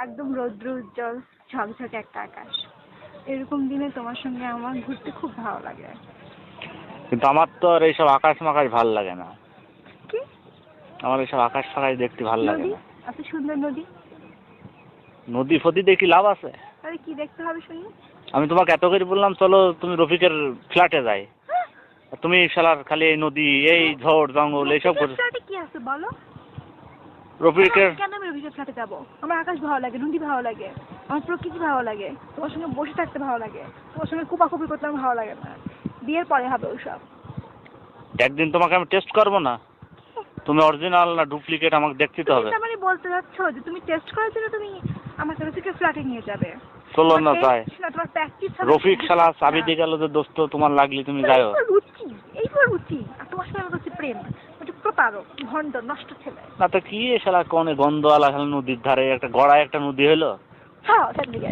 একদম রৌদ্র উজ্জ্বল ঝকঝকে একটা আকাশ। এরকম দিনে তোমার সঙ্গে আমার ঘুরতে খুব ভালো লাগে। কিন্তু আমার তো আর এইসব আকাশ মাকাশ ভাল লাগে না। কি? আমার এইসব আকাশ ফাকাশ দেখতে ভাল লাগে নদী, না। এত সুন্দর নদী। নদী ফদি দেখি লাভ আছে? তাহলে কি দেখতে হবে শুনি? আমি তোমাকে এত করে বললাম চলো তুমি রফিকের ফ্ল্যাটে যাই, তুমি শালার খালি এই নদী এই ঝড় জঙ্গল এইসব করো। ফ্ল্যাটে কি আছে বলো? রফিকের কেন আমি রফিকের ফ্ল্যাটে যাবো? আমার আকাশ ভালো লাগে, নদী ভালো লাগে, আমার প্রকৃতি ভালো লাগে, তোমার সঙ্গে বসে থাকতে ভালো লাগে, তোমার সঙ্গে কুপাকুপি করতে আমার ভালো লাগে না। বিয়ের পরে হবে ওইসব। একদিন তোমাকে আমি টেস্ট করবো না, তুমি অরিজিনাল না ডুপ্লিকেট আমাকে দেখতে তো হবে। তুমি মানে বলতে যাচ্ছ যে তুমি টেস্ট করার জন্য তুমি আমাকে রফিকের ফ্ল্যাটে নিয়ে যাবে? চলো না তাই। তোমার প্র্যাকটিস রফিক শালা চাবি দিয়ে গেল যে দোস্ত তোমার লাগলি তুমি যাও। রুচি, এইবার রুচি। আর তোমার সঙ্গে আমার হচ্ছে প্রেম। ওটা প্রতারক, ভণ্ড, নষ্ট ছেলে। না তো কি শালা কোনে গন্ধওয়ালা নদীর ধারে একটা গড়ায় একটা নদী হলো। হ্যাঁ, সেদিকে